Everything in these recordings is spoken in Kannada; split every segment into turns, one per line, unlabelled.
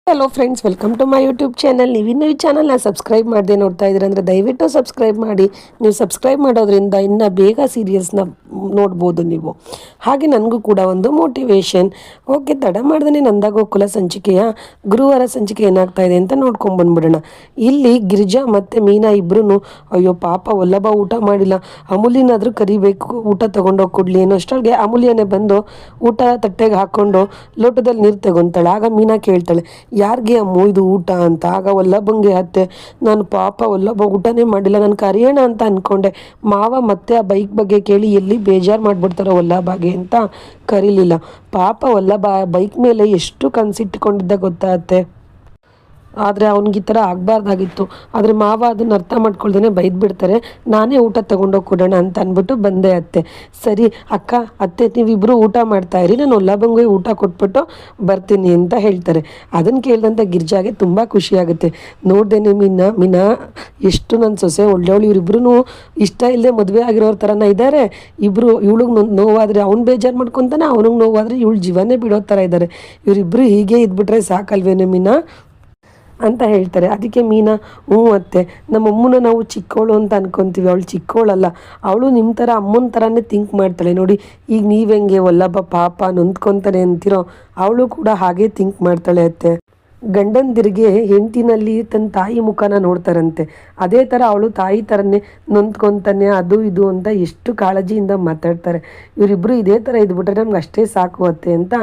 Hello friends, welcome to my YouTube channel. ನೀವಿನ್ನೂ ಈ ಚಾನಲ್ನ ಸಬ್ಸ್ಕ್ರೈಬ್ ಮಾಡದೆ ನೋಡ್ತಾ ಇದ್ದೀರ ಅಂದರೆ ದಯವಿಟ್ಟು ಸಬ್ಸ್ಕ್ರೈಬ್ ಮಾಡಿ. ನೀವು ಸಬ್ಸ್ಕ್ರೈಬ್ ಮಾಡೋದ್ರಿಂದ ಇನ್ನೂ ಬೇಗ ಸೀರಿಯಲ್ಸ್ನ ನೋಡ್ಬೋದು ನೀವು. ಹಾಗೆ ನನಗೂ ಕೂಡ ಒಂದು ಮೋಟಿವೇಶನ್. ಓಕೆ, ತಡ ಮಾಡ್ದೇ ನಂದಗೋಕುಲ ಸಂಚಿಕೆಯ ಗುರುವಾರ ಸಂಚಿಕೆ ಏನಾಗ್ತಾ ಇದೆ ಅಂತ ನೋಡ್ಕೊಂಡು ಬಂದ್ಬಿಡೋಣ. ಇಲ್ಲಿ ಗಿರಿಜಾ ಮತ್ತು ಮೀನಾ ಇಬ್ಬರೂ ಅಯ್ಯೋ ಪಾಪ ವಲ್ಲಭ ಊಟ ಮಾಡಿಲ್ಲ, ಅಮೂಲ್ಯನಾದರೂ ಕರಿಬೇಕು ಊಟ ತೊಗೊಂಡೋಗಿ ಕೊಡಲಿ ಅನ್ನೋ ಅಷ್ಟೊಳಗೆ ಅಮೂಲ್ಯನೇ ಬಂದು ಊಟ ತಟ್ಟೆಗೆ ಹಾಕ್ಕೊಂಡು ಲೋಟದಲ್ಲಿ ನೀರು ತಗೊತಾಳೆ. ಆಗ ಮೀನಾ ಕೇಳ್ತಾಳೆ, ಯಾರಿಗೆ ಅಮ್ಮು ಇದು ಊಟ ಅಂತ. ಆಗ ವಲ್ಲಭಂಗೆ ಅತ್ತೆ, ನಾನು ಪಾಪ ವಲ್ಲಭ ಊಟನೇ ಮಾಡಿಲ್ಲ, ನಾನು ಕರೆಯೋಣ ಅಂತ ಅಂದ್ಕೊಂಡೆ. ಮಾವ ಮತ್ತೆ ಆ ಬೈಕ್ ಬಗ್ಗೆ ಕೇಳಿ ಎಲ್ಲಿ ಬೇಜಾರು ಮಾಡಿಬಿಡ್ತಾರೋ ವಲ್ಲಭಗೆ ಅಂತ ಕರೀಲಿಲ್ಲ. ಪಾಪ ವಲ್ಲಭ ಬೈಕ್ ಮೇಲೆ ಎಷ್ಟು ಕನಸಿಟ್ಕೊಂಡಿದ್ದ ಗೊತ್ತಾಗತ್ತೆ. ಆದರೆ ಅವ್ನಿಗೆ ಈ ಥರ ಆಗಬಾರ್ದಾಗಿತ್ತು. ಆದರೆ ಮಾವ ಅದನ್ನು ಅರ್ಥ ಮಾಡ್ಕೊಳ್ದೇ ಬೈದ್ಬಿಡ್ತಾರೆ. ನಾನೇ ಊಟ ತೊಗೊಂಡೋಗಿ ಕೊಡೋಣ ಅಂತ ಅಂದ್ಬಿಟ್ಟು ಬಂದೆ ಅತ್ತೆ. ಸರಿ ಅಕ್ಕ, ಅತ್ತೆ ನೀವಿಬ್ಬರು ಊಟ ಮಾಡ್ತಾಯಿರಿ, ನಾನು ವಲ್ಲಭಂಗೆ ಊಟ ಕೊಟ್ಬಿಟ್ಟು ಬರ್ತೀನಿ ಅಂತ ಹೇಳ್ತಾರೆ. ಅದನ್ನು ಕೇಳಿದಂಥ ಗಿರ್ಜಾಗೆ ತುಂಬ ಖುಷಿಯಾಗುತ್ತೆ. ನೋಡ್ದೇನೆ ಮೀನಾ ಎಷ್ಟು ನನ್ನ ಸೊಸೆ ಒಳ್ಳೆಯವಳು, ಇವರಿಬ್ರು ಇಷ್ಟ ಇಲ್ಲದೆ ಮದುವೆ ಆಗಿರೋರ ಥರನ ಇದ್ದಾರೆ. ಇಬ್ಬರು ಇವಳಿಗೆ ನೋವಾದರೆ ಅವ್ನು ಬೇಜಾರು ಮಾಡ್ಕೊತಾನೆ, ಅವನಿಗೆ ನೋವಾದರೆ ಇವಳು ಜೀವನೇ ಬಿಡೋ ಥರ ಇದ್ದಾರೆ. ಇವರಿಬ್ಬರು ಹೀಗೆ ಇದ್ಬಿಟ್ರೆ ಸಾಕಲ್ವೇನೆ ಮೀನಾ ಅಂತ ಹೇಳ್ತಾರೆ. ಅದಕ್ಕೆ ಮೀನಾ, ಹ್ಞೂ ಅತ್ತೆ, ನಮ್ಮಮ್ಮನ ನಾವು ಚಿಕ್ಕವಳು ಅಂತ ಅನ್ಕೊತೀವಿ, ಅವಳು ಚಿಕ್ಕವಳಲ್ಲ, ಅವಳು ನಿಮ್ಮ ಥರ ಅಮ್ಮನ ಥರನೇ ಥಿಂಕ್ ಮಾಡ್ತಾಳೆ. ನೋಡಿ ಈಗ ನೀವೆಂಗೆ ವಲ್ಲಭ ಪಾಪ ನೊಂದ್ಕೊತಾನೆ ಅಂತೀರೋ, ಅವಳು ಕೂಡ ಹಾಗೆ ಥಿಂಕ್ ಮಾಡ್ತಾಳೆ ಅತ್ತೆ. ಗಂಡಂದಿರಿಗೆ ಹೆಂಡತಿನಲ್ಲಿ ತನ್ನ ತಾಯಿ ಮುಖನ ನೋಡ್ತಾರಂತೆ, ಅದೇ ಥರ ಅವಳು ತಾಯಿ ಥರನೇ ನೊಂದ್ಕೊತಾನೆ ಅದು ಇದು ಅಂತ ಎಷ್ಟು ಕಾಳಜಿಯಿಂದ ಮಾತಾಡ್ತಾರೆ. ಇವರಿಬ್ಬರು ಇದೇ ಥರ ಇದ್ಬಿಟ್ರೆ ನಮ್ಗೆ ಅಷ್ಟೇ ಸಾಕು ಅತ್ತೆ ಅಂತ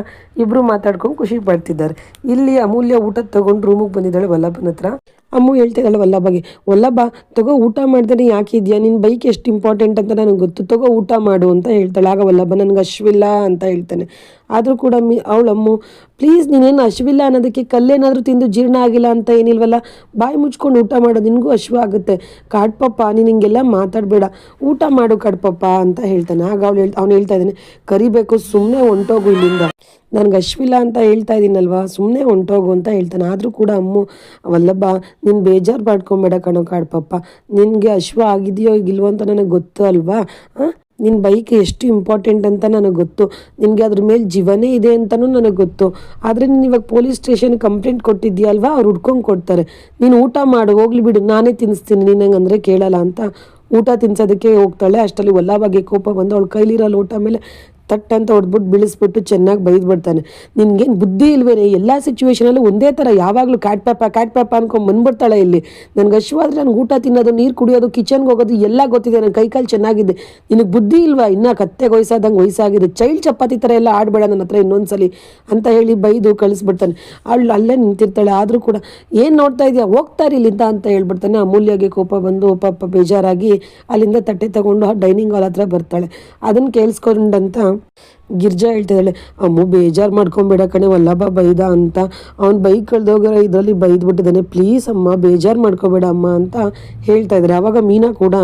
ಇಬ್ಬರು ಮಾತಾಡ್ಕೊಂಡು ಖುಷಿ ಪಡ್ತಿದ್ದಾರೆ. ಇಲ್ಲಿ ಅಮೂಲ್ಯ ಊಟ ತೊಗೊಂಡು ರೂಮಿಗೆ ಬಂದಿದ್ದಾಳೆ ವಲ್ಲಭನ ಹತ್ರ. ಅಮ್ಮು ಹೇಳ್ತಿದ್ದಾಳೆ ವಲ್ಲಭಗೆ, ವಲ್ಲಭ ತಗೋ ಊಟ ಮಾಡ್ದೇ ಯಾಕೆ ಇದೆಯಾ, ನಿನ್ನ ಬೈಕ್ ಎಷ್ಟು ಇಂಪಾರ್ಟೆಂಟ್ ಅಂತ ನನಗೆ ಗೊತ್ತು, ತಗೋ ಊಟ ಮಾಡು ಅಂತ ಹೇಳ್ತಾಳೆ. ಆಗ ವಲ್ಲಭ ನನಗೆ ಹಶ್ವಿಲ್ಲ ಅಂತ ಹೇಳ್ತಾನೆ. ಆದರೂ ಕೂಡ ಅವಳಮ್ಮು, ಪ್ಲೀಸ್ ನೀನೇನು ಹಶ್ವಿಲ್ಲ ಅನ್ನೋದಕ್ಕೆ ಕಲ್ಲೇನಾದರೂ ತಿಂದು ಜೀರ್ಣ ಆಗಿಲ್ಲ ಅಂತ ಏನಿಲ್ವಲ್ಲ, ಬಾಯಿ ಮುಚ್ಕೊಂಡು ಊಟ ಮಾಡೋದು, ನಿನಗೂ ಹಶ್ವ ಆಗುತ್ತೆ. ಕಾಡ್ಪಪ್ಪ ನೀನು ಹಿಂಗೆಲ್ಲ ಮಾತಾಡಬೇಡ, ಊಟ ಮಾಡು ಕಾಡ್ಪಪ್ಪ ಅಂತ ಹೇಳ್ತಾನೆ. ಆಗ ಅವ್ನು ಹೇಳ್ತಾ ಇದ್ದಾನೆ, ಕರಿಬೇಕು ಸುಮ್ಮನೆ ಹೊಂಟೋಗು ಇಲ್ಲಿಂದ, ನನಗೆ ಹಶ್ವಿಲ್ಲ ಅಂತ ಹೇಳ್ತಾ ಇದ್ದೀನಲ್ವಾ, ಸುಮ್ಮನೆ ಹೊಂಟೋಗು ಅಂತ ಹೇಳ್ತಾನೆ. ಆದರೂ ಕೂಡ ಅಮ್ಮು, ವಲ್ಲಭ ನೀನು ಬೇಜಾರು ಮಾಡ್ಕೊಬೇಡ ಕಣೋ ಕಾಡ್ಪಪ್ಪ, ನಿನಗೆ ಹಶ್ವ ಆಗಿದೆಯೋ ಇಲ್ವೋ ಅಂತ ನನಗೆ ಗೊತ್ತು ಅಲ್ವಾ, ನಿನ್ನ ಬೈಕ್ ಎಷ್ಟು ಇಂಪಾರ್ಟೆಂಟ್ ಅಂತ ನನಗೆ ಗೊತ್ತು, ನಿನಗೆ ಅದ್ರ ಮೇಲೆ ಜೀವನೇ ಇದೆ ಅಂತಲೂ ನನಗೆ ಗೊತ್ತು. ಆದರೆ ನೀನು ಇವಾಗ ಪೊಲೀಸ್ ಸ್ಟೇಷನ್ ಕಂಪ್ಲೇಂಟ್ ಕೊಟ್ಟಿದ್ದೀಯಲ್ವಾ, ಅವ್ರು ಹುಡ್ಕೊಂಡು ಕೊಡ್ತಾರೆ, ನೀನು ಊಟ ಮಾಡು, ಹೋಗ್ಲಿ ಬಿಡು, ನಾನೇ ತಿನ್ನಿಸ್ತೀನಿ, ನೀನು ಹಂಗಂದರೆ ಕೇಳಲ್ಲ ಅಂತ ಊಟ ತಿನ್ಸೋದಕ್ಕೆ ಹೋಗ್ತಾಳೆ. ಅಷ್ಟರಲ್ಲಿ ವಲ್ಲಭಗೆ ಕೋಪ ಬಂದು ಅವಳ ಕೈಲಿರೋ ಲೋಟ ಮೇಲೆ ತಟ್ಟಂತ ಹೊಡೆದ್ಬಿಟ್ಟು ಬೀಳಿಸ್ಬಿಟ್ಟು ಚೆನ್ನಾಗಿ ಬೈದ್ಬಿಡ್ತಾನೆ. ನಿನ್ಗೇನು ಬುದ್ಧಿ ಇಲ್ವೇನೆ, ಎಲ್ಲ ಸಿಚುವೇಶನಲ್ಲೂ ಒಂದೇ ಥರ ಯಾವಾಗಲೂ ಕ್ಯಾಟ್ ಪಾಪ ಅನ್ಕೊಂಡು ಬಂದ್ಬಿಡ್ತಾಳೆ. ಇಲ್ಲಿ ನನಗೆ ಹಶ್ವಾದ್ರೆ ನನಗೆ ಊಟ ತಿನ್ನೋದು, ನೀರು ಕುಡಿಯೋದು, ಕಿಚನ್ಗೆ ಹೋಗೋದು ಎಲ್ಲ ಗೊತ್ತಿದೆ, ನನ್ನ ಕೈಕಾಲು ಚೆನ್ನಾಗಿದೆ, ನಿನಗೆ ಬುದ್ಧಿ ಇಲ್ವಾ, ಇನ್ನೂ ಕತ್ತೆಗೆ ವಯಸ್ಸಾಗಿದೆ, ಚೈಲ್ಡ್ ಚಪಾತಿ ಥರ ಎಲ್ಲ ಆಡಬೇಡ ನನ್ನ ಹತ್ರ ಇನ್ನೊಂದ್ಸಲಿ ಅಂತ ಹೇಳಿ ಬೈದು ಕಳಿಸ್ಬಿಡ್ತಾನೆ. ಅವಳು ಅಲ್ಲೇ ನಿಂತಿರ್ತಾಳೆ. ಆದರೂ ಕೂಡ ಏನು ನೋಡ್ತಾ ಇದೆಯಾ, ಹೋಗ್ತಾರೆ ಇಲ್ಲಿಂದ ಅಂತ ಹೇಳ್ಬಿಡ್ತಾನೆ. ಅಮೂಲ್ಯಗೆ ಕೋಪ ಬಂದು ಪಾಪ ಬೇಜಾರಾಗಿ ಅಲ್ಲಿಂದ ತಟ್ಟೆ ತಗೊಂಡು ಡೈನಿಂಗ್ ಹಾಲ್ ಹತ್ರ ಬರ್ತಾಳೆ. ಅದನ್ನು ಕೇಳಿಸ್ಕೊಂಡಂತ ಗಿರ್ಜಾ ಹೇಳ್ತಿದ್ದಾಳೆ, ಅಮ್ಮು ಬೇಜಾರು ಮಾಡ್ಕೊಬೇಡ ಕಣೆ, ವಲ್ಲಭ ಬೈದ ಅಂತ, ಅವ್ನು ಬೈಕ್ ಕಳೆದೋಗಿರೋ ಇದರಲ್ಲಿ ಬೈದ್ಬಿಟ್ಟಿದ್ದಾನೆ, ಪ್ಲೀಸ್ ಅಮ್ಮ ಬೇಜಾರು ಮಾಡ್ಕೋಬೇಡ ಅಮ್ಮ ಅಂತ ಹೇಳ್ತಾ ಇದ್ದಾರೆ. ಆವಾಗ ಮೀನಾ ಕೂಡ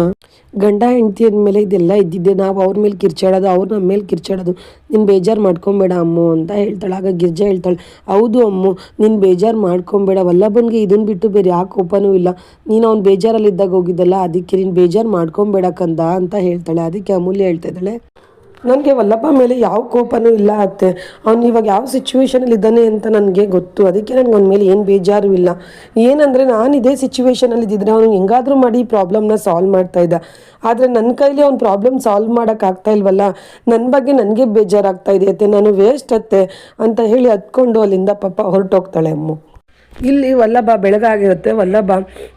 ಗಂಡ ಹೆಂಡತಿ ಅಂದಮೇಲೆ ಇದೆಲ್ಲ ಇದ್ದಿದ್ದೆ, ನಾವು ಅವ್ರ ಮೇಲೆ ಕಿರ್ಚಾಡೋದು, ಅವ್ರು ನಮ್ಮ ಮೇಲೆ ಕಿರ್ಚಾಡೋದು, ನೀನು ಬೇಜಾರು ಮಾಡ್ಕೊಬೇಡ ಅಮ್ಮು ಅಂತ ಹೇಳ್ತಾಳೆ. ಆಗ ಗಿರ್ಜಾ ಹೇಳ್ತಾಳೆ, ಹೌದು ಅಮ್ಮು ನೀನು ಬೇಜಾರು ಮಾಡ್ಕೊಬೇಡ, ವಲ್ಲಭನಿಗೆ ಇದನ್ನು ಬಿಟ್ಟು ಬೇರೆ ಯಾವ ಕೋಪನೂ ಇಲ್ಲ, ನೀನು ಅವ್ನು ಬೇಜಾರಲ್ಲಿದ್ದಾಗ ಹೋಗಿದ್ದಲ್ಲ, ಅದಕ್ಕೆ ನೀನು ಬೇಜಾರು ಮಾಡ್ಕೊಬೇಡ ಕಂದ ಅಂತ ಹೇಳ್ತಾಳೆ. ಅದಕ್ಕೆ ಅಮೂಲ್ಯ ಹೇಳ್ತಾ ಇದ್ದಾಳೆ, ನನಗೆ ವಲ್ಲಭ ಮೇಲೆ ಯಾವ ಕೋಪನೂ ಇಲ್ಲ ಅತ್ತೆ, ಅವ್ನು ಇವಾಗ ಯಾವ ಸಿಚುವೇಶನಲ್ಲಿ ಇದ್ದಾನೆ ಅಂತ ನನಗೆ ಗೊತ್ತು, ಅದಕ್ಕೆ ನನಗೆ ಅವನ ಮೇಲೆ ಏನು ಬೇಜಾರು ಇಲ್ಲ. ಏನಂದರೆ ನಾನು ಇದೇ ಸಿಚುವೇಶನಲ್ಲಿ ಇದ್ದಿದ್ರೆ ಅವ್ನು ಹೆಂಗಾದರೂ ಮಾಡಿ ಪ್ರಾಬ್ಲಮ್ನ ಸಾಲ್ವ್ ಮಾಡ್ತಾಯಿದ್ದ, ಆದರೆ ನನ್ನ ಕೈಲಿ ಅವ್ನು ಪ್ರಾಬ್ಲಮ್ ಸಾಲ್ವ್ ಮಾಡೋಕ್ಕಾಗ್ತಾ ಇಲ್ವಲ್ಲ, ನನ್ನ ಬಗ್ಗೆ ನನಗೆ ಬೇಜಾರಾಗ್ತಾ ಇದೆ ಅತ್ತೆ, ನಾನು ವೇಸ್ಟ್ ಅತ್ತೆ ಅಂತ ಹೇಳಿ ಹತ್ಕೊಂಡು ಅಲ್ಲಿಂದ ಪಾಪ ಹೊರಟೋಗ್ತಾಳೆ ಅಮ್ಮು. ಇಲ್ಲಿ ವಲ್ಲಭ ಬೆಳಗಾಗಿರುತ್ತೆ, ವಲ್ಲಭ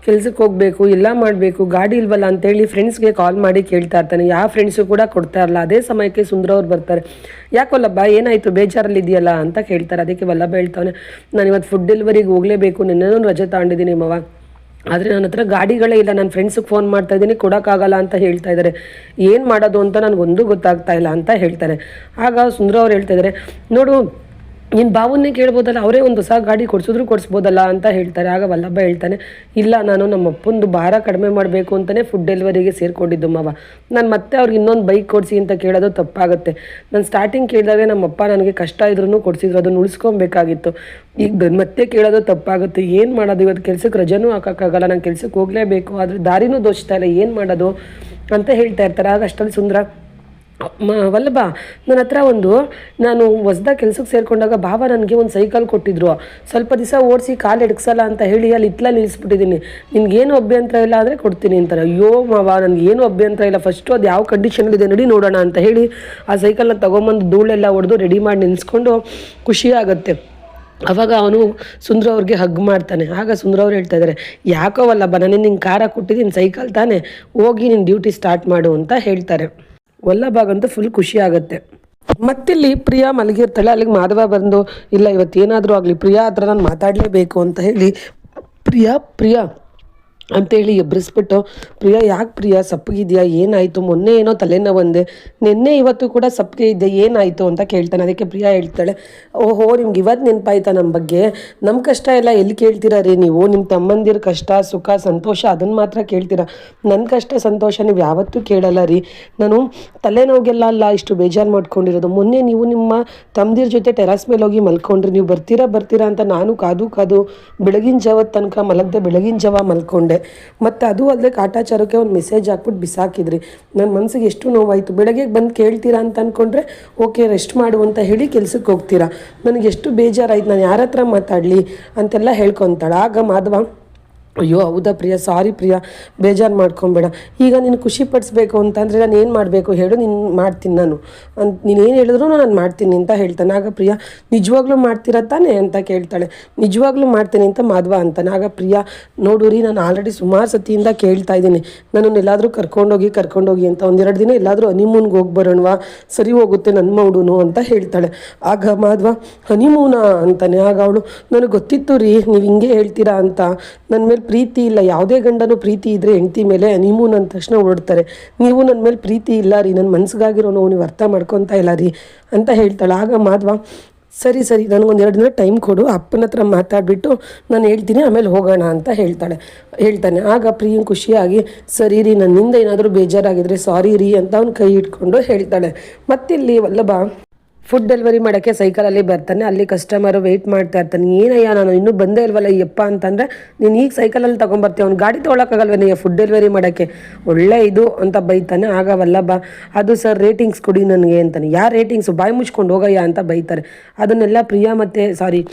ಕೆಲ್ಸಕ್ಕೆ ಹೋಗಬೇಕು, ಎಲ್ಲ ಮಾಡಬೇಕು, ಗಾಡಿ ಇಲ್ವಲ್ಲ ಅಂತೇಳಿ ಫ್ರೆಂಡ್ಸ್ಗೆ ಕಾಲ್ ಮಾಡಿ ಕೇಳ್ತಾ ಇರ್ತಾನೆ. ಯಾವ ಫ್ರೆಂಡ್ಸು ಕೂಡ ಕೊಡ್ತಾ ಇರಲ್ಲ. ಅದೇ ಸಮಯಕ್ಕೆ ಸುಂದರವ್ರು ಬರ್ತಾರೆ. ಯಾಕೆ ವಲ್ಲಭ ಏನಾಯಿತು, ಬೇಜಾರಲ್ಲಿ ಇದೆಯಲ್ಲ ಅಂತ ಕೇಳ್ತಾರೆ. ಅದಕ್ಕೆ ವಲ್ಲಭ ಹೇಳ್ತಾನೆ, ನಾನು ಇವತ್ತು ಫುಡ್ ಡೆಲಿವರಿಗೆ ಹೋಗಲೇಬೇಕು, ನಿನ್ನೇನೋ ರಜೆ ತಗೊಂಡಿದ್ದೀನಿ ಮವ, ಆದರೆ ನನ್ನ ಹತ್ರ ಗಾಡಿಗಳೇ ಇಲ್ಲ, ನನ್ನ ಫ್ರೆಂಡ್ಸಿಗೆ ಫೋನ್ ಮಾಡ್ತಾ ಇದ್ದೀನಿ, ಕೊಡೋಕ್ಕಾಗಲ್ಲ ಅಂತ ಹೇಳ್ತಾ ಇದ್ದಾರೆ, ಏನು ಮಾಡೋದು ಅಂತ ನನಗೊಂದು ಗೊತ್ತಾಗ್ತಾ ಇಲ್ಲ ಅಂತ ಹೇಳ್ತಾರೆ. ಆಗ ಸುಂದರವ್ರು ಹೇಳ್ತಾ ಇದ್ದಾರೆ, ನೋಡು ನೀನು ಬಾವನ್ನೇ ಕೇಳ್ಬೋದಲ್ಲ, ಅವರೇ ಒಂದು ಹೊಸ ಗಾಡಿ ಕೊಡಿಸ್ಬೋದಲ್ಲ ಅಂತ ಹೇಳ್ತಾರೆ. ಆಗ ವಲ್ಲಭ ಹೇಳ್ತಾನೆ, ಇಲ್ಲ ನಾನು ನಮ್ಮ ಅಪ್ಪಂದು ಭಾರ ಕಡಿಮೆ ಮಾಡಬೇಕು ಅಂತಲೇ ಫುಡ್ ಡೆಲಿವರಿಗೆ ಸೇರಿಕೊಂಡಿದ್ದು ಮಾವ, ನಾನು ಮತ್ತೆ ಅವ್ರಿಗೆ ಇನ್ನೊಂದು ಬೈಕ್ ಕೊಡಿಸಿ ಅಂತ ಕೇಳೋದು ತಪ್ಪಾಗುತ್ತೆ. ನಾನು ಸ್ಟಾರ್ಟಿಂಗ್ ಕೇಳಿದಾಗೆ ನಮ್ಮಪ್ಪ ನನಗೆ ಕಷ್ಟ ಇದ್ರೂ ಕೊಡಿಸಿದ್ರು, ಅದನ್ನು ಉಳಿಸ್ಕೊಬೇಕಾಗಿತ್ತು, ಈಗ ಮತ್ತೆ ಕೇಳೋದು ತಪ್ಪಾಗುತ್ತೆ, ಏನು ಮಾಡೋದು, ಇವತ್ತು ಕೆಲ್ಸಕ್ಕೆ ರಜೆನೂ ಹಾಕೋಕ್ಕಾಗಲ್ಲ, ನಾನು ಕೆಲ್ಸಕ್ಕೆ ಹೋಗಲೇಬೇಕು, ಆದರೆ ದಾರಿನೂ ದೋಚ್ತಾ ಇಲ್ಲ, ಏನು ಮಾಡೋದು ಅಂತ ಹೇಳ್ತಾ ಇರ್ತಾರೆ. ಆಗ ಅಷ್ಟರಲ್ಲಿ ಸುಂದರ, ವಲ್ಲಭ ನನ್ನ ಹತ್ರ ನಾನು ಹೊಸ್ದಾಗಿ ಕೆಲ್ಸಕ್ಕೆ ಸೇರಿಕೊಂಡಾಗ ಭಾವ ನನಗೆ ಒಂದು ಸೈಕಲ್ ಕೊಟ್ಟಿದ್ರು. ಸ್ವಲ್ಪ ದಿವಸ ಓಡಿಸಿ ಕಾಲು ಎಡ್ಸಲ್ಲ ಅಂತ ಹೇಳಿ ಅಲ್ಲಿ ಇತ್ಲಲ್ಲಿ ನಿಲ್ಲಿಸ್ಬಿಟ್ಟಿದ್ದೀನಿ. ನಿನ್ಗೇನು ಅಭ್ಯಂತರ ಇಲ್ಲ ಅಂದರೆ ಕೊಡ್ತೀನಿ ಅಂತಾರೆ. ಅಯ್ಯೋ ಮಾವ, ನನಗೇನು ಅಭ್ಯಂತರ ಇಲ್ಲ, ಫಸ್ಟು ಅದು ಯಾವ ಕಂಡೀಷನಲ್ಲಿದೆ ನಡಿ ನೋಡೋಣ ಅಂತ ಹೇಳಿ ಆ ಸೈಕಲ್ನ ತೊಗೊಂಬಂದು ಧೂಳೆಲ್ಲ ಹೊಡೆದು ರೆಡಿ ಮಾಡಿ ನಿಲ್ಲಿಸ್ಕೊಂಡು ಖುಷಿಯಾಗುತ್ತೆ. ಆವಾಗ ಅವನು ಸುಂದ್ರ ಅವ್ರಿಗೆ ಹಗ್ ಮಾಡ್ತಾನೆ. ಆಗ ಸುಂದ್ರ ಅವ್ರು ಹೇಳ್ತಾ ಇದ್ದಾರೆ, ಯಾಕೋ ವಲ್ಲಭ, ನಾನು ನಿಂಗೆ ಕಾರ ಕೊಟ್ಟಿದ್ದೀನಿ, ಸೈಕಲ್ ತಾನೇ, ಹೋಗಿ ನಿನ್ನ ಡ್ಯೂಟಿ ಸ್ಟಾರ್ಟ್ ಮಾಡು ಅಂತ ಹೇಳ್ತಾರೆ. ವಲ್ಲಭಾಗಂತೂ ಫುಲ್ ಖುಷಿ ಆಗುತ್ತೆ. ಮತ್ತಿಲ್ಲಿ ಪ್ರಿಯಾ ಮಲಗಿರ್ತಾಳೆ. ಅಲ್ಲಿಗೆ ಮಾಧವ ಬಂದು, ಇಲ್ಲ ಇವತ್ತೇನಾದರೂ ಆಗಲಿ ಪ್ರಿಯಾ ಹತ್ರ ನಾನು ಮಾತಾಡಲೇಬೇಕು ಅಂತ ಹೇಳಿ ಪ್ರಿಯಾ ಅಂತೇಳಿ ಎಬ್ಬರಿಸ್ಬಿಟ್ಟು, ಪ್ರಿಯಾ ಯಾಕೆ ಪ್ರಿಯಾ ಸಪ್ಪಗಿದೆಯಾ, ಏನಾಯಿತು, ಮೊನ್ನೆ ಏನೋ ತಲೆನೋವು ಬಂದೆ, ನಿನ್ನೆ ಇವತ್ತು ಕೂಡ ಸಪ್ಪಗೆ ಇದೆ, ಏನಾಯಿತು ಅಂತ ಕೇಳ್ತಾನೆ. ಅದಕ್ಕೆ ಪ್ರಿಯಾ ಹೇಳ್ತಾಳೆ, ಓಹೋ ನಿಮ್ಗೆ ಇವತ್ತು ನೆನಪಾಯ್ತಾ ನಮ್ಮ ಬಗ್ಗೆ, ನಮ್ಮ ಕಷ್ಟ ಎಲ್ಲ ಎಲ್ಲಿ ಕೇಳ್ತೀರಾ ರೀ ನೀವು, ನಿಮ್ಮ ತಮ್ಮಂದಿರ ಕಷ್ಟ ಸುಖ ಸಂತೋಷ ಅದನ್ನು ಮಾತ್ರ ಕೇಳ್ತೀರಾ, ನನ್ನ ಕಷ್ಟ ಸಂತೋಷ ನೀವು ಯಾವತ್ತೂ ಕೇಳಲ್ಲ ರೀ. ನಾನು ತಲೆನೋವಿಗೆಲ್ಲ ಅಲ್ಲ ಇಷ್ಟು ಬೇಜಾರು ಮಾಡ್ಕೊಂಡಿರೋದು, ಮೊನ್ನೆ ನೀವು ನಿಮ್ಮ ತಮ್ಮದಿರ ಜೊತೆ ಟೆರಸ್ ಮೇಲೆ ಹೋಗಿ ಮಲ್ಕೊಂಡ್ರಿ, ನೀವು ಬರ್ತೀರಾ ಅಂತ ನಾನು ಕಾದು ಬೆಳಗಿನ ಜಾವದ ತನಕ ಮಲಗದೆ ಬೆಳಗಿನ ಜಾವ ಮಲ್ಕೊಂಡೆ. ಮತ್ತು ಅದು ಅಲ್ಲದೆ ಕಾಟಾಚಾರಕ್ಕೆ ಒಂದು ಮೆಸೇಜ್ ಹಾಕ್ಬಿಟ್ಟು ಬಿಸಾಕಿದ್ರಿ. ನನ್ನ ಮನಸ್ಸಿಗೆ ಎಷ್ಟು ನೋವಾಯಿತು. ಬೆಳಗ್ಗೆ ಬಂದು ಕೇಳ್ತೀರಾ ಅಂತ ಅಂದ್ಕೊಂಡ್ರೆ ಓಕೆ ರೆಸ್ಟ್ ಮಾಡು ಅಂತ ಹೇಳಿ ಕೆಲ್ಸಕ್ಕೆ ಹೋಗ್ತೀರಾ. ನನಗೆ ಎಷ್ಟು ಬೇಜಾರಾಯ್ತು, ನಾನು ಯಾರ ಹತ್ರ ಮಾತಾಡಲಿ ಅಂತೆಲ್ಲ ಹೇಳ್ಕೊತಾಳೆ. ಆಗ ಮಾಧವ, ಅಯ್ಯೋ ಹೌದಾ ಪ್ರಿಯಾ, ಸಾರಿ ಪ್ರಿಯಾ, ಬೇಜಾರು ಮಾಡ್ಕೊಬೇಡ, ಈಗ ನೀನು ಖುಷಿ ಪಡಿಸ್ಬೇಕು ಅಂತಂದರೆ ನಾನು ಏನು ಮಾಡಬೇಕು ಹೇಳು, ಮಾಡ್ತೀನಿ ನಾನು ನೀನೇನು ಹೇಳಿದ್ರು ನಾನು ಮಾಡ್ತೀನಿ ಅಂತ ಹೇಳ್ತಾನೆ. ಆಗ ಪ್ರಿಯಾ, ನಿಜವಾಗ್ಲೂ ಮಾಡ್ತೀರಾ ತಾನೆ ಅಂತ ಕೇಳ್ತಾಳೆ. ನಿಜವಾಗ್ಲೂ ಮಾಡ್ತೀನಿ ಅಂತ ಮಾಧವ ಅಂತಾನೆ. ಆಗ ಪ್ರಿಯಾ, ನೋಡು ರೀ, ನಾನು ಆಲ್ರೆಡಿ ಸುಮಾರು ಸತಿಯಿಂದ ಕೇಳ್ತಾ ಇದ್ದೀನಿ, ನನ್ನನ್ನು ಎಲ್ಲಾದರೂ ಕರ್ಕೊಂಡೋಗಿ ಅಂತ, ಒಂದೆರಡು ದಿನ ಎಲ್ಲಾದರೂ ಹನಿಮೂನ್ಗೆ ಹೋಗಿ ಬರೋಣವಾ, ಸರಿ ಹೋಗುತ್ತೆ ನನ್ನ ಮೌಡುನು ಅಂತ ಹೇಳ್ತಾಳೆ. ಆಗ ಮಾಧವ, ಹನಿಮೂನಾ ಅಂತಾನೆ. ಆಗ ಅವಳು, ನನಗೆ ಗೊತ್ತಿತ್ತು ರೀ ನೀವು ಹಿಂಗೆ ಹೇಳ್ತೀರಾ ಅಂತ, ನನ್ನ ಮೇಲೆ ಪ್ರೀತಿ ಇಲ್ಲ, ಯಾವುದೇ ಗಂಡನೂ ಪ್ರೀತಿ ಇದ್ದರೆ ಹೆಂಡತಿ ಮೇಲೆ ಹನಿಮೂನ್ ಅಂದ ತಕ್ಷಣ ಹೊರಡ್ತಾರೆ, ನೀವು ನನ್ನ ಮೇಲೆ ಪ್ರೀತಿ ಇಲ್ಲ ರೀ, ನನ್ನ ಮನಸ್ಸಿಗಾಗಿರೋ ನೋವು ನೀವು ಅರ್ಥ ಮಾಡ್ಕೊತಾ ಇಲ್ಲ ರೀ ಅಂತ ಹೇಳ್ತಾಳೆ. ಆಗ ಮಾಧವ, ಸರಿ ನನಗೊಂದು 2 ದಿನ ಟೈಮ್ ಕೊಡು, ಅಪ್ಪನ ಹತ್ರ ಮಾತಾಡಿಬಿಟ್ಟು ನಾನು ಹೇಳ್ತೀನಿ, ಆಮೇಲೆ ಹೋಗೋಣ ಅಂತ ಹೇಳ್ತಾನೆ. ಆಗ ಪ್ರಿಯಂಗೆ ಖುಷಿಯಾಗಿ, ಸರಿ ರೀ, ನನ್ನಿಂದ ಏನಾದರೂ ಬೇಜಾರಾಗಿದ್ರೆ ಸಾರಿ ರೀ ಅಂತ ಅವ್ನು ಕೈ ಇಟ್ಕೊಂಡು ಹೇಳ್ತಾಳೆ. ಮತ್ತಿಲ್ಲಿ ವಲ್ಲಭ ಫುಡ್ ಡೆಲಿವರಿ ಮಾಡೋಕ್ಕೆ ಸೈಕಲಲ್ಲಿ ಬರ್ತಾನೆ. ಅಲ್ಲಿ ಕಸ್ಟಮರು ವೆಯ್ಟ್ ಮಾಡ್ತಾ ಇರ್ತಾನೆ. ಏನಯ್ಯ ನಾನು ಇನ್ನೂ ಬಂದೇ ಇಲ್ವಲ್ಲ ಯಪ್ಪ ಅಂತಂದರೆ, ನೀನು ಈಗ ಸೈಕಲಲ್ಲಿ ತೊಗೊಂಬರ್ತೀವಿ, ಅವ್ನು ಗಾಡಿ ತೊಗೊಳಕ್ಕಾಗಲ್ವೇನಯ್ಯ ಫುಡ್ ಡೆಲಿವರಿ ಮಾಡೋಕ್ಕೆ, ಒಳ್ಳೆ ಇದು ಅಂತ ಬೈತಾನೆ. ಆಗ ವಲ್ಲಭ, ಅದು ಸರ್ ರೇಟಿಂಗ್ಸ್ ಕೊಡಿ ನನಗೆ ಅಂತಾನೆ. ಯಾರು ರೇಟಿಂಗ್ಸು, ಬಾಯಿ ಮುಚ್ಕೊಂಡು ಹೋಗಯ್ಯ ಅಂತ ಬೈತಾರೆ. ಅದನ್ನೆಲ್ಲ ಪ್ರಿಯಾ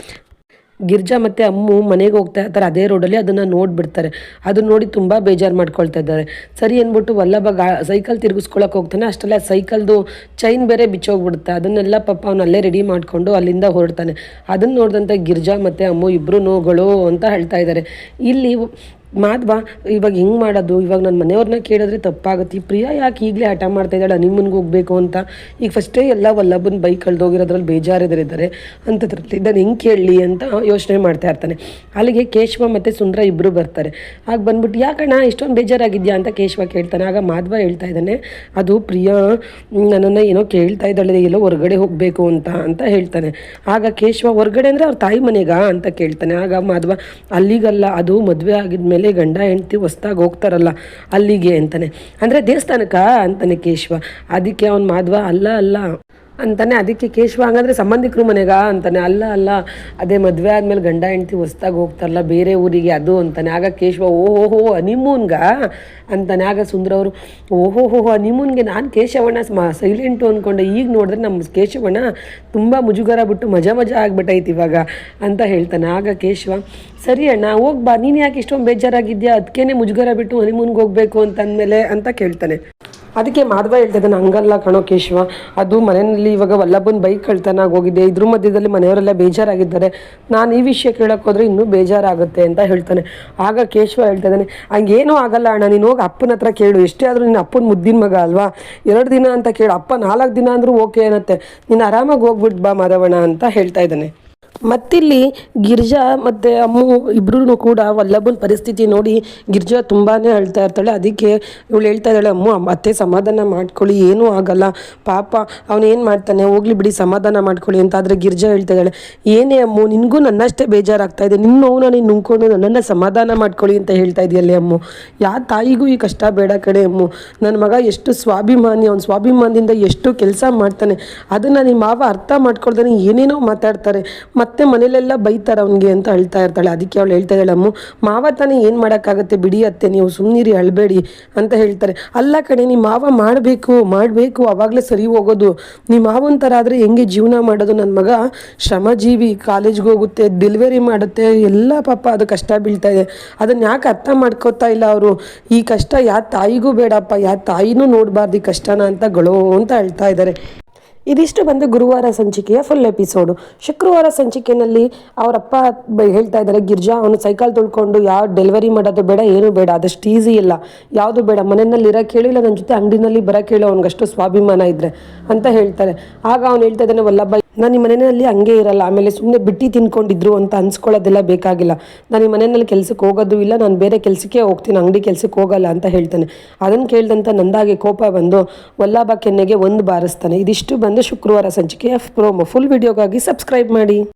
ಗಿರ್ಜಾ ಮತ್ತು ಅಮ್ಮು ಮನೆಗೆ ಹೋಗ್ತಾ ಇರ್ತಾರೆ ಅದೇ ರೋಡಲ್ಲಿ, ಅದನ್ನು ನೋಡಿಬಿಡ್ತಾರೆ. ಅದನ್ನ ನೋಡಿ ತುಂಬ ಬೇಜಾರು ಮಾಡ್ಕೊಳ್ತಾ ಇದ್ದಾರೆ. ಸರಿ ಅಂದ್ಬಿಟ್ಟು ವಲ್ಲಭ ಸೈಕಲ್ ತಿರುಗಿಸ್ಕೊಳಕ್ಕೆ ಹೋಗ್ತಾನೆ. ಅಷ್ಟೆಲ್ಲ ಸೈಕಲ್ದು ಚೈನ್ ಬೇರೆ ಬಿಚ್ಚೋಗ್ಬಿಡುತ್ತೆ. ಅದನ್ನೆಲ್ಲ ಪಾಪ ಅವನು ಅಲ್ಲೇ ರೆಡಿ ಮಾಡಿಕೊಂಡು ಅಲ್ಲಿಂದ ಹೊರಡ್ತಾನೆ. ಅದನ್ನು ನೋಡಿದಂತೆ ಗಿರ್ಜಾ ಮತ್ತು ಅಮ್ಮು ಇಬ್ಬರು ನೋಗಳು ಅಂತ ಹೇಳ್ತಾ ಇದ್ದಾರೆ. ಇಲ್ಲಿ ಮಾಧವ, ಇವಾಗ ಹೆಂಗೆ ಮಾಡೋದು, ಇವಾಗ ನನ್ನ ಮನೆಯವ್ರನ್ನ ಕೇಳಿದ್ರೆ ತಪ್ಪಾಗುತ್ತೆ, ಈ ಪ್ರಿಯಾ ಯಾಕೆ ಈಗಲೇ ಹಠ ಮಾಡ್ತಾ ಇದ್ದಾಳೆ ಹನಿಮೂನ್ಗೆ ಹೋಗಬೇಕು ಅಂತ, ಈಗ ಫಸ್ಟೇ ಎಲ್ಲ ವಲ್ಲಭನ ಬೈಕ್ ಕಳೆದೋಗಿರೋದ್ರಲ್ಲಿ ಬೇಜಾರಿದ್ದಾರೆ ಅಂಥದ್ರಲ್ಲಿ ನಾನು ಹೆಂಗೆ ಕೇಳಲಿ ಅಂತ ಯೋಚನೆ ಮಾಡ್ತಾ ಇರ್ತಾನೆ. ಅಲ್ಲಿಗೆ ಕೇಶವ ಮತ್ತು ಸುಂದ್ರ ಇಬ್ಬರು ಬರ್ತಾರೆ. ಆಗ ಬಂದ್ಬಿಟ್ಟು, ಯಾಕಣ್ಣ ಇಷ್ಟೊಂದು ಬೇಜಾರಾಗಿದ್ಯಾ ಅಂತ ಕೇಶವ ಕೇಳ್ತಾನೆ. ಆಗ ಮಾಧವ ಹೇಳ್ತಾ ಇದ್ದಾನೆ, ಅದು ಪ್ರಿಯಾ ನನ್ನನ್ನು ಏನೋ ಕೇಳ್ತಾ ಇದ್ದಾಳೆ, ಎಲ್ಲೋ ಹೊರಗಡೆ ಹೋಗಬೇಕು ಅಂತ ಹೇಳ್ತಾನೆ. ಆಗ ಕೇಶವ, ಹೊರಗಡೆ ಅಂದರೆ ಅವ್ರ ತಾಯಿ ಮನೆಗಾ ಅಂತ ಕೇಳ್ತಾನೆ. ಆಗ ಮಾಧವ, ಅಲ್ಲಿಗಲ್ಲ, ಅದು ಮದುವೆ ಆಗಿದ್ಮೇಲೆ ಗಂಡ ಹೆಂಡತಿ ಹೊಸ್ದಾಗಿ ಹೋಗ್ತಾರಲ್ಲ ಅಲ್ಲಿಗೆ ಅಂತಾನೆ. ಅಂದರೆ ದೇವಸ್ಥಾನಕ್ಕ ಅಂತಾನೆ ಕೇಶವ. ಅದಕ್ಕೆ ಅವ್ನು ಮಾಧವ, ಅಲ್ಲ ಅಂತಾನೆ. ಅದಕ್ಕೆ ಕೇಶವ, ಹಂಗಂದ್ರೆ ಸಂಬಂಧಿಕರು ಮನೆಗ ಅಂತಾನೆ. ಅಲ್ಲ ಅದೇ ಮದುವೆ ಆದಮೇಲೆ ಗಂಡ ಹೆಂಡತಿ ಹೊಸ್ದಾಗಿ ಹೋಗ್ತಾರಲ್ಲ ಬೇರೆ ಊರಿಗೆ ಅದು ಅಂತಾನೆ. ಆಗ ಕೇಶವ, ಓಹೋ ಹನಿಮೂನ್ಗ ಅಂತಾನೆ. ಆಗ ಸುಂದ್ರ ಅವರು, ಓಹೋ ಹನಿಮೂನ್ಗೆ ನಾನು ಕೇಶವಣ್ಣ ಸೈಲೆಂಟು ಅಂದ್ಕೊಂಡೆ, ಈಗ ನೋಡಿದ್ರೆ ನಮ್ಮ ಕೇಶವಣ್ಣ ತುಂಬ ಮುಜುಗರ ಬಿಟ್ಟು ಮಜಾ ಆಗಿಬಿಟ್ಟೈತಿ ಇವಾಗ ಅಂತ ಹೇಳ್ತಾನೆ. ಆಗ ಕೇಶವ, ಸರಿ ಅಣ್ಣ ಹೋಗ್ಬಾ, ನೀನು ಯಾಕೆ ಇಷ್ಟೊಂದು ಬೇಜಾರಾಗಿದ್ಯಾ, ಅದಕ್ಕೇನೆ ಮುಜುಗರ ಬಿಟ್ಟು ಹನಿಮೂನ್ಗೆ ಹೋಗಬೇಕು ಅಂತಂದಮೇಲೆ ಅಂತ ಕೇಳ್ತಾನೆ. ಅದಕ್ಕೆ ಮಾಧವ ಹೇಳ್ತಿದ್ದಾನೆ, ಹಂಗಲ್ಲ ಕಣೋ ಕೇಶವ, ಅದು ಮನೆಯಲ್ಲಿ ಇವಾಗ ವಲ್ಲಭನ ಬೈಕ್ ಕಳ್ತನಾಗಿ ಹೋಗಿದೆ, ಇದ್ರ ಮಧ್ಯದಲ್ಲಿ ಮನೆಯವರೆಲ್ಲ ಬೇಜಾರಾಗಿದ್ದಾರೆ, ನಾನು ಈ ವಿಷಯ ಕೇಳೋಕೆ ಹೋದರೆ ಇನ್ನೂ ಬೇಜಾರಾಗುತ್ತೆ ಅಂತ ಹೇಳ್ತಾನೆ. ಆಗ ಕೇಶವ ಹೇಳ್ತಿದ್ದಾನೆ, ಹಂಗೇನೂ ಆಗಲ್ಲ ಅಣ್ಣ, ನೀನು ಹೋಗಿ ಅಪ್ಪನ ಹತ್ರ ಕೇಳು, ಎಷ್ಟೇ ಆದರೂ ನಿನ್ನ ಅಪ್ಪನ ಮುದ್ದಿನ ಮಗ ಅಲ್ವಾ, 2 ದಿನ ಅಂತ ಕೇಳು, ಅಪ್ಪ 4 ದಿನ ಅಂದರೂ ಓಕೆ ಅನ್ನತ್ತೆ, ನೀನು ಆರಾಮಾಗಿ ಹೋಗ್ಬಿಟ್ಟು ಬಾ ಮಾಧವಣ್ಣ ಅಂತ ಹೇಳ್ತಾ ಇದ್ದಾನೆ. ಮತ್ತಿಲ್ಲಿ ಗಿರ್ಜಾ ಮತ್ತು ಅಮ್ಮು ಇಬ್ಬರೂ ಕೂಡ ವಲ್ಲಭನ ಪರಿಸ್ಥಿತಿ ನೋಡಿ ಗಿರ್ಜಾ ತುಂಬಾ ಅಳ್ತಾ ಇರ್ತಾಳೆ. ಅದಕ್ಕೆ ಇವಳು ಹೇಳ್ತಾ ಇದ್ದಾಳೆ, ಅತ್ತೆ ಸಮಾಧಾನ ಮಾಡ್ಕೊಳ್ಳಿ, ಏನೂ ಆಗಲ್ಲ, ಪಾಪ ಅವನೇನು ಮಾಡ್ತಾನೆ, ಹೋಗ್ಲಿ ಬಿಡಿ ಸಮಾಧಾನ ಮಾಡ್ಕೊಳ್ಳಿ ಅಂತ. ಆದರೆ ಗಿರ್ಜಾ ಹೇಳ್ತಾ ಇದ್ದಾಳೆ, ಏನೇ ಅಮ್ಮು, ನಿನಗೂ ನನ್ನಷ್ಟೇ ಬೇಜಾರಾಗ್ತಾ ಇದೆ, ನಿನ್ನ ನೋವು ನೀನು ನುಂಗ್ಕೊಂಡು ನನ್ನನ್ನು ಸಮಾಧಾನ ಮಾಡ್ಕೊಳ್ಳಿ ಅಂತ ಹೇಳ್ತಾ ಇದೆಯಲ್ಲೇ ಅಮ್ಮು, ಯಾವ ತಾಯಿಗೂ ಈ ಕಷ್ಟ ಬೇಡ ಕಡೆ ಅಮ್ಮು, ನನ್ನ ಮಗ ಎಷ್ಟು ಸ್ವಾಭಿಮಾನಿ, ಅವ್ನ ಸ್ವಾಭಿಮಾನದಿಂದ ಎಷ್ಟು ಕೆಲಸ ಮಾಡ್ತಾನೆ, ಅದನ್ನು ನಿಮ್ಮ ಮಾವ ಅರ್ಥ ಮಾಡ್ಕೊಳ್ತಾನೆ ಏನೇನೋ ಮತ್ತೆ ಮನೇಲೆಲ್ಲ ಬೈತಾರೆ ಅವನಿಗೆ ಅಂತ ಅಳ್ತಾ ಇರ್ತಾಳೆ. ಅದಕ್ಕೆ ಅವಳು ಹೇಳ್ತಾ ಇದ್ದಾಳೆ, ಅಮ್ಮ ಮಾವ ತಾನೇ ಏನು ಮಾಡೋಕ್ಕಾಗತ್ತೆ, ಬಿಡಿ ಅತ್ತೆ, ನೀವು ಸುಮ್ಮನಿರಿ, ಅಳಬೇಡಿ ಅಂತ ಹೇಳ್ತಾರೆ. ಅಲ್ಲ ಕಣೆ, ನಿಮ್ಮ ಮಾವ ಮಾಡಬೇಕು ಅವಾಗಲೇ ಸರಿ ಹೋಗೋದು. ನಿಮ್ಮ ಮಾವನ ಥರ ಆದರೆ ಹೆಂಗೆ ಜೀವನ ಮಾಡೋದು? ನನ್ನ ಮಗ ಶ್ರಮಜೀವಿ, ಕಾಲೇಜ್ಗೆ ಹೋಗುತ್ತೆ, ಡೆಲಿವರಿ ಮಾಡುತ್ತೆ, ಎಲ್ಲ ಪಾಪ ಅದು ಕಷ್ಟ ಬೀಳ್ತಾ ಇದೆ. ಅದನ್ನು ಯಾಕೆ ಅರ್ಥ ಮಾಡ್ಕೋತಾ ಇಲ್ಲ ಅವರು? ಈ ಕಷ್ಟ ಯಾವ ತಾಯಿಗೂ ಬೇಡಪ್ಪ, ಯಾವ ತಾಯಿನೂ ನೋಡಬಾರ್ದು ಈ ಕಷ್ಟನ ಅಂತ ಗಳೋ ಅಂತ ಹೇಳ್ತಾ ಇದ್ದಾರೆ. ಇದಿಷ್ಟು ಬಂದು ಗುರುವಾರ ಸಂಚಿಕೆಯ ಫುಲ್ ಎಪಿಸೋಡು. ಶುಕ್ರವಾರ ಸಂಚಿಕೆಯಲ್ಲಿ ಅವರಪ್ಪ ಹೇಳ್ತಾ ಇದ್ದಾರೆ, ಗಿರ್ಜಾ ಅವನು ಸೈಕಲ್ ತುಳ್ಕೊಂಡು ಯಾವ ಡೆಲಿವರಿ ಮಾಡೋದು ಬೇಡ, ಏನು ಬೇಡ, ಅದಷ್ಟು ಈಸಿ ಇಲ್ಲ, ಯಾವುದು ಬೇಡ, ಮನೆಯಲ್ಲಿ ಇರೋಕ್ಕೆ ಹೇಳಿಲ್ಲ, ನನ್ನ ಜೊತೆ ಅಂಗಡಿನಲ್ಲಿ ಬರೋಕ್ಕೆ ಹೇಳೋ, ಅವ್ನಿಗಷ್ಟು ಸ್ವಾಭಿಮಾನ ಇದ್ದರೆ ಅಂತ ಹೇಳ್ತಾರೆ. ಆಗ ಅವ್ನು ಹೇಳ್ತಾ ಇದ್ದಾನೆ, ವಲ್ಲಭ ನಾನು ಈ ಮನೆಯಲ್ಲಿ ಹಂಗೆ ಇರಲ್ಲ, ಆಮೇಲೆ ಸುಮ್ಮನೆ ಬಿಟ್ಟು ತಿನ್ಕೊಂಡಿದ್ರು ಅಂತ ಅನ್ಸ್ಕೊಳ್ಳೋದೆಲ್ಲ ಬೇಕಾಗಿಲ್ಲ, ನಾನು ಈ ಮನೆಯಲ್ಲಿ ಕೆಲಸಕ್ಕೆ ಹೋಗೋದು ಇಲ್ಲ, ನಾನು ಬೇರೆ ಕೆಲಸಕ್ಕೆ ಹೋಗ್ತೀನಿ, ಅಂಗಡಿ ಕೆಲಸಕ್ಕೆ ಹೋಗಲ್ಲ ಅಂತ ಹೇಳ್ತಾನೆ. ಅದನ್ನು ಕೇಳಿದಂಥ ನಂದಾಗೆ ಕೋಪ ಬಂದು ವಲ್ಲಭ ಕೆನ್ನೆಗೆ ಒಂದು ಬಾರಿಸ್ತಾನೆ. ಇದಿಷ್ಟು ಬಂದು ಶುಕ್ರವಾರ ಸಂಚಿಕೆಯ ಪ್ರೋಮೋ. ಫುಲ್ ವಿಡಿಯೋಗಾಗಿ ಸಬ್ಸ್ಕ್ರೈಬ್ ಮಾಡಿ.